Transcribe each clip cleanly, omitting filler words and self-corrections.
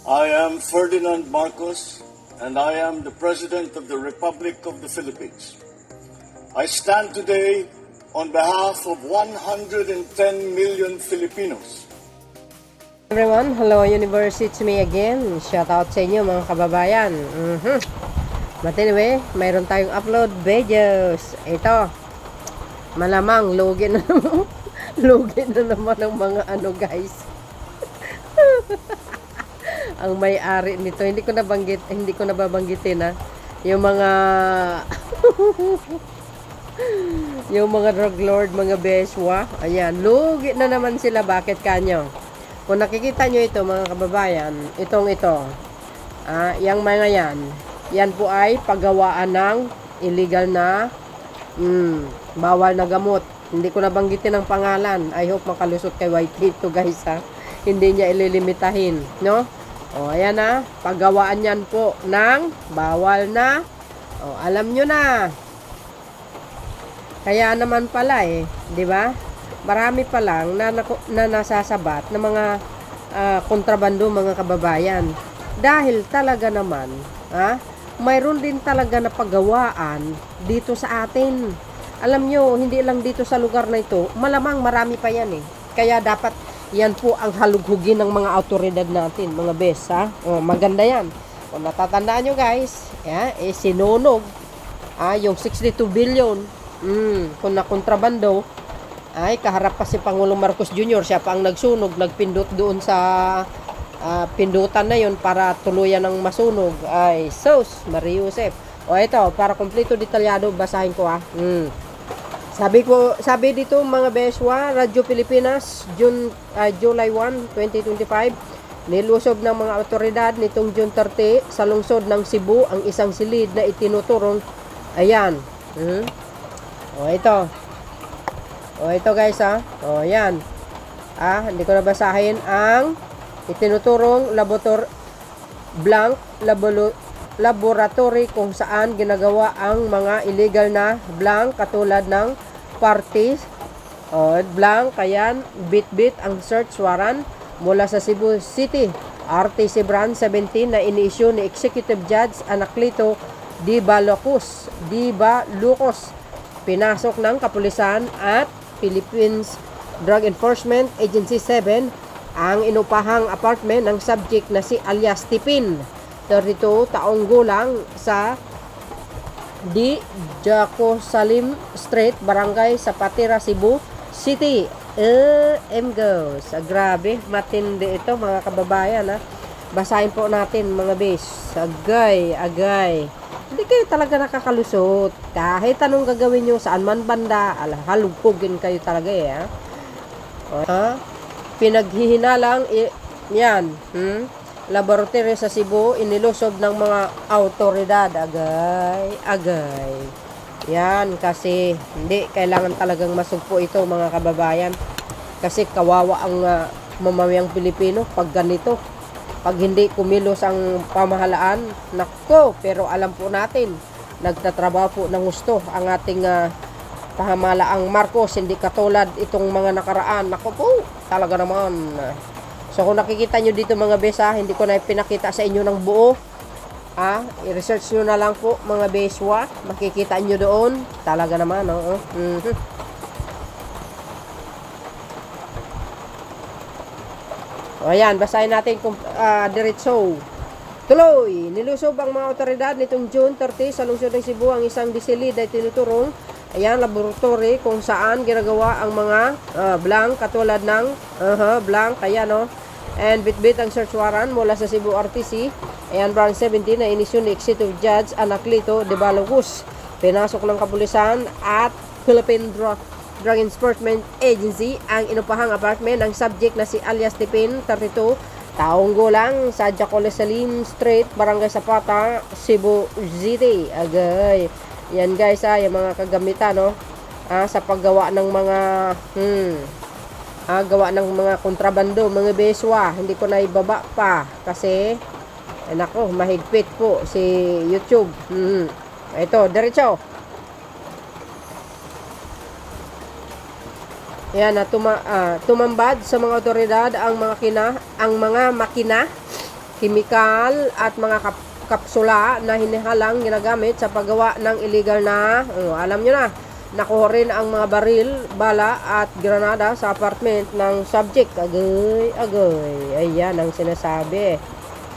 I am Ferdinand Marcos, and I am the President of the Republic of the Philippines. I stand today on behalf of 110 million Filipinos. Everyone, hello universe, it's me again. Shout out sa inyo mga kababayan. But anyway, mayroon tayong upload videos. Ito, malamang lugi na naman. Lugi na naman ang mga ano guys. Ang may-ari nito, hindi ko nababanggitin ha. Yung mga yung mga drug lord, mga beswa, ayan, lugi na naman sila. Bakit kanyo? Kung nakikita nyo ito mga kababayan, ito, yung mga yan po ay paggawaan ng illegal na bawal na gamot. Hindi ko nabanggitin ang pangalan. I hope makalusot kay YT to guys ha. Hindi niya ililimitahin, no? O, ayan na, paggawaan yan po ng bawal na. O, alam nyo na. Kaya naman pala di ba? Marami pa lang na nasasabat ng mga kontrabando mga kababayan. Dahil talaga naman, mayroon din talaga na paggawaan dito sa atin. Alam nyo, hindi lang dito sa lugar na ito, malamang marami pa yan Kaya dapat yan po ang halughugin ng mga autoridad natin, mga bes, O, maganda yan. Kung natatandaan nyo guys, sinunog, yung 62 billion, kung nakontrabando, ay kaharap pa si Pangulong Marcos Jr., siya pa ang nagsunog, nagpindot doon sa pindutan na yon para tuluyan ng masunog. Ay, sus, Maria Josep. O, ito, para kompleto detalyado, basahin ko Sabi dito mga beswa, Radyo Pilipinas, July 1, 2025, nilusob ng mga otoridad nitong June 30 sa lungsod ng Cebu ang isang silid na itinuturong, ayan, o ito guys o yan, hindi ko nabasahin ang itinuturong laboratory kung saan ginagawa ang mga illegal na blank katulad ng parties blank, ayan, bit ang search warrant mula sa Cebu City RTC Branch 17 na ini-issue ni Executive Judge Anacleto Lucos. Pinasok ng kapulisan at Philippines Drug Enforcement Agency 7 ang inupahang apartment ng subject na si alias Tipin, 32 taong gulang, sa Di Jaco Salim Street, Barangay Zapatera, Cebu City. Goes. Grabe, matindi ito mga kababayan Basahin po natin mga bes. Agay. Hindi kayo talaga nakakalusot. Kahit anong gagawin nyo, saan man banda, halugpugin kayo talaga Pinaghihinalang yan. Laboratory sa Cebu, inilusob ng mga autoridad. Agay. Yan, kasi hindi kailangan talagang masugpo ito mga kababayan. Kasi kawawa ang mamamayang Pilipino pag ganito. Pag hindi kumilos ang pamahalaan, nako, pero alam po natin, nagtatrabaho po ng gusto ang ating pamahalaang Marcos, hindi katulad itong mga nakaraan. Nako po, talaga naman. So kung nakikita nyo dito mga besa, hindi ko na pinakita sa inyo ng buo. I-research nyo na lang po mga beswa. Makikita nyo doon. Talaga naman, O ayan, basahin natin kung diretso. Tuloy, nilusob ang mga otoridad nitong June 30 sa lungsod ng Cebu ang isang disilid ay tinuturong, ayan, laboratory kung saan ginagawa ang mga blank katulad ng blank, ayan and bit ang search warrant mula sa Cebu RTC, ayan, Branch 17 na inisyu ni Executive Judge Anacleto Lucos. Pinasok ng kapulisan at Philippine Drug Enforcement Agency ang inupahang apartment ng subject na si alias Tipin, 32 taong gulang, sa Jaco Salim Street, Barangay Zapata, Cebu City. Agay. Yan guys yung mga kagamitan sa paggawa ng mga gawa ng mga kontrabando, mga beswa. Hindi ko na ibaba pa kasi nako, mahigpit po si YouTube. Ito, diretso. Yan tumambad sa mga otoridad ang mga makina kimikal at mga kapsula na hinihalang ginagamit sa paggawa ng illegal na, alam nyo na, nakuha rin ang mga baril, bala at granada sa apartment ng subject. Agay, ayan ang sinasabi.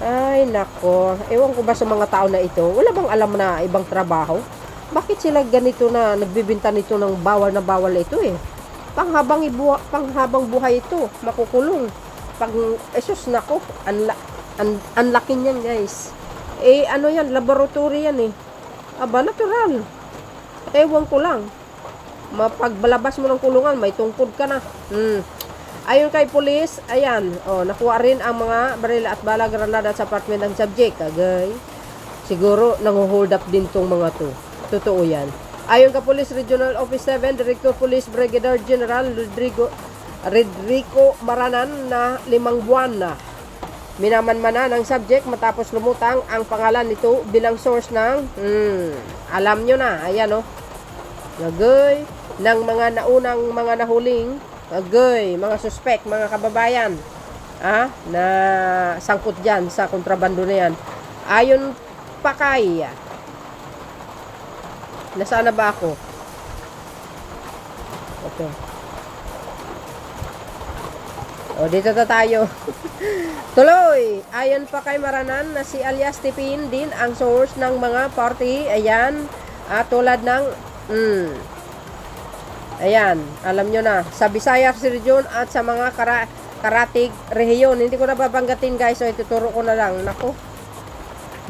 Ay nako, ewan ko ba sa mga tao na ito, wala bang alam na ibang trabaho? Bakit sila ganito na nagbibinta nito ng bawal na bawal ito panghabang buhay ito, makukulong. Esus nako, ang laki niyan guys. Ano yan, laboratory yan Aba, natural. Ewan ko lang. Mapagbalabas mo ng kulungan, may tungkod ka na. Ayon kay pulis, ayan, nakuha rin ang mga baril at bala granada sa apartment ng subject. Agay. Siguro, nanguhold up din tong mga to. Totoo yan. Ayon kay Police Regional Office 7, Director Police Brigadier General Rodrigo Maranan na 5 buwan na minamanmana ng subject matapos lumutang ang pangalan nito bilang source ng alam nyo na, ayan Agay, ng mga naunang mga nahuling agay, mga suspect, mga kababayan na sangkot dyan sa kontrabando na yan. Ayon pa kay nasaan na ba ako? Okay. Dito na tayo. Tuloy, ayon pa kay Maranan na si alias Tipin din ang source ng mga party, ayan, tulad ng ayan, alam nyo na, sa Visayas region at sa mga karatig rehiyon. Hindi ko na babanggatin guys, so ituturo ko na lang. Nako,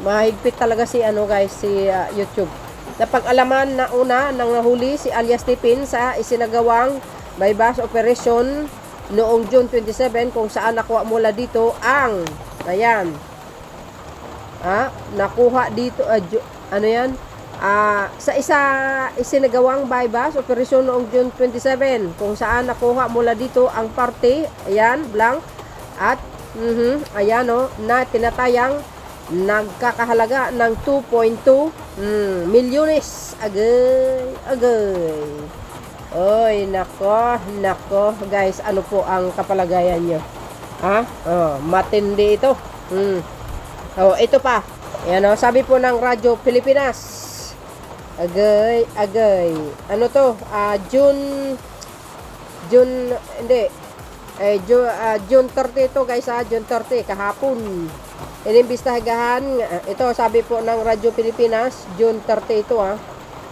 mahigpit talaga si guys, si YouTube. Napag-alaman na una nang nahuli si alias Tipin sa isinagawang bypass operation noong June 27 kung saan nakuha mula dito ang ayan nakuha dito sa isinagawang bypass operation noong June 27 kung saan nakuha mula dito ang parte ayan blank at ayan na tinatayang nagkakahalaga ng 2.2 milyones. Agay. Oy, nako guys, ano po ang kapalagayan nyo? Matindi ito. Ito pa. Ayan sabi po ng Radyo Pilipinas. Agay. Ano to? June 30 ito guys June 30, kahapon. Inimbestigahan, ito sabi po ng Radyo Pilipinas, June 30 ito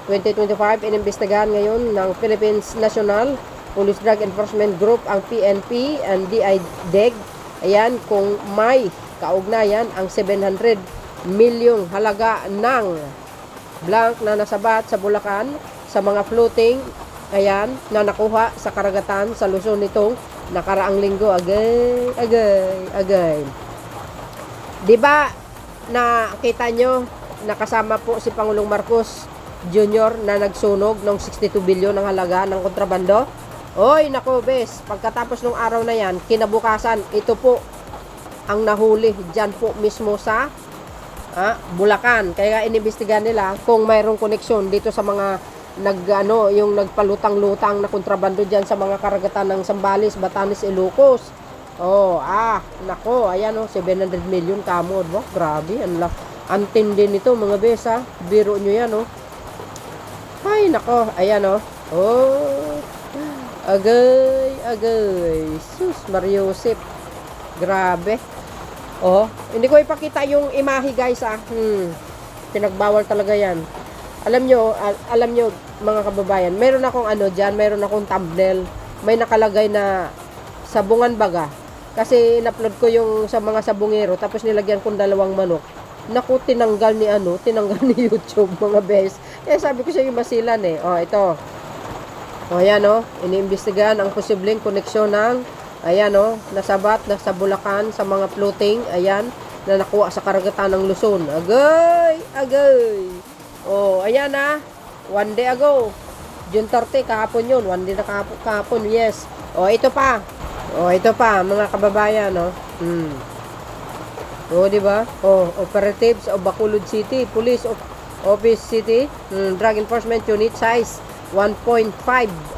2025, inimbestigahan ngayon ng Philippines National Police Drug Enforcement Group ang PNP and DIDEG. Ayan, kung may kaugnayan ang 700 milyong halaga ng blank na nasabat sa Bulacan sa mga floating, ayan, na nakuha sa karagatan sa Luzon nitong nakaraang linggo. Agay. Diba, nakita nyo, nakasama po si Pangulong Marcos Jr. na nagsunog ng 62 bilyon ng halaga ng kontrabando. Oy, nako bes, pagkatapos ng araw na yan, kinabukasan, ito po ang nahuli dyan po mismo sa Bulacan. Kaya inimbestigahan nila kung mayroong koneksyon dito sa mga yung nagpalutang-lutang na kontrabando dyan sa mga karagatan ng Zambales, Batanes, Ilocos. Nako, ayan 700 million kamod. Grabe, ang tindi nito mga bes biro nyo yan Ay, nako, ayan agay. Sus, Mariusip. Grabe. Hindi ko ipakita yung imahe guys Pinagbawal talaga yan. Alam nyo mga kababayan, meron akong meron akong thumbnail. May nakalagay na sabungan baga. Kasi in-upload ko yung sa mga sabungero, tapos nilagyan kong 2 manok. Naku, tinanggal ni YouTube mga bes. Sabi ko sa yung masilan ito. Ayan iniimbestigahan ang posibleng koneksyon ng nasabat na sa Bulacan sa mga floating, ayan, na nakuha sa karagatan ng Luzon. Agay. Ayan 1 day ago. June 30, kahapon yun. 1 day na kahapon, yes. Ito pa, mga kababayan, diba? Operatives of Bacolod City, Police Office City, Drug Enforcement Unit, size 1.5.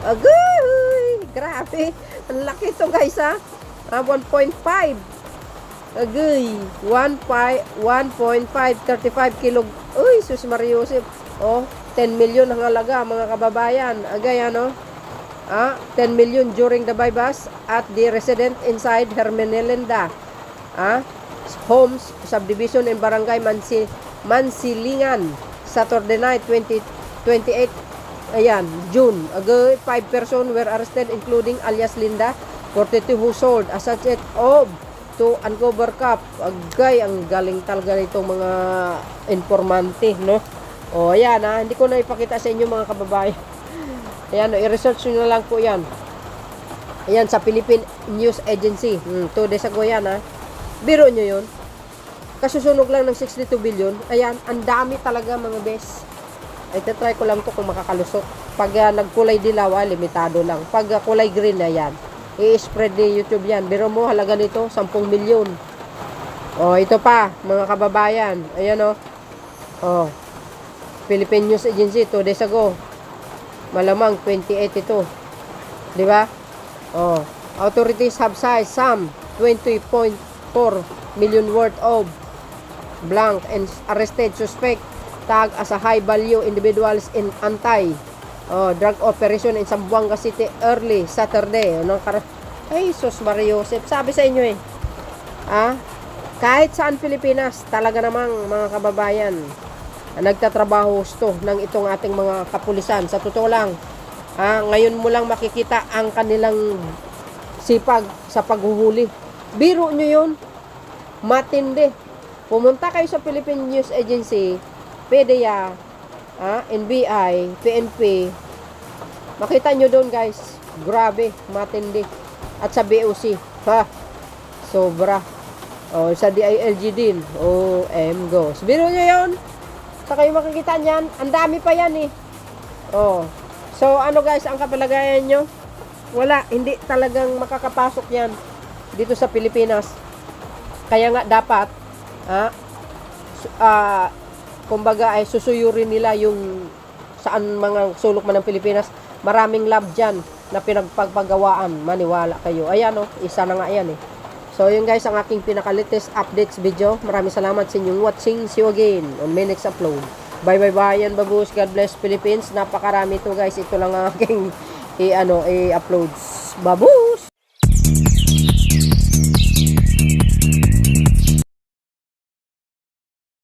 Agay! Grabe! Ang laki ito guys 1.5. Agay, 1.535 kilo. Uy, sus Mariusip. Oh, 10 million ang halaga mga kababayan. Agay ano? 10 million during the bypass at the resident inside Hermenelenda. Homes subdivision in Barangay Mansilingan. Saturday night 28 ayan, June. Agay, 5 person were arrested including alias Linda, 42 who sold a sachet of to uncover cup. Agay, ang galing talaga nitong mga informante, no? O, ayan hindi ko na ipakita sa inyo mga kababayan. Ayan, i-research nyo na lang po yan. Ayan, sa Philippine News Agency. 2 days ago yan, Biro nyo yun. Kasusunog lang ng 62 billion. Ayan, ang dami talaga mga bes. Ay, try ko lang to kung makakalusot. Pag nagkulay dilaw, limitado lang. Pag kulay green, ayan. I-spread ni YouTube yan. Biro mo, halaga nito, 10 milyon. O, ito pa, mga kababayan. Ayan, o. Philippine News Agency, 2 days ago. Malamang, 28 ito. Diba? O. Authorities have seized some 20.4 million worth of blank and arrested suspect tag as a high value individuals in drug operation in Zamboanga City early Saturday. Ay, sus Mariusip. Sabi sa inyo kahit saan Pilipinas, talaga namang mga kababayan, nagtatrabaho gusto ng itong ating mga kapulisan. Sa totoo lang, ngayon mo lang makikita ang kanilang sipag sa paghuhuli. Biro nyo yun. Matindi. Pumunta kayo sa Philippine News Agency, PDEA, NBI, PNP. Makita nyo doon guys. Grabe, matindi. At sa BOC, sobra. Sa DILG din. OM Biro nyo yun. Sa kayo makikita niyan, ang dami pa yan So ano guys, ang kapalagayan nyo? Wala, hindi talagang makakapasok yan dito sa Pilipinas. Kaya nga dapat kumbaga ay susuyurin nila yung saan mga sulok man ng Pilipinas. Maraming lab dyan na pinagpagpagawaan. Maniwala kayo. Ayan isa na nga yan So yun guys, ang aking pinaka-latest updates video. Maraming salamat sa inyong watching. See you again on my next upload. Bye bye bye yan babus. God bless Philippines. Napakarami to guys. Ito lang ang aking i-uploads. Babu!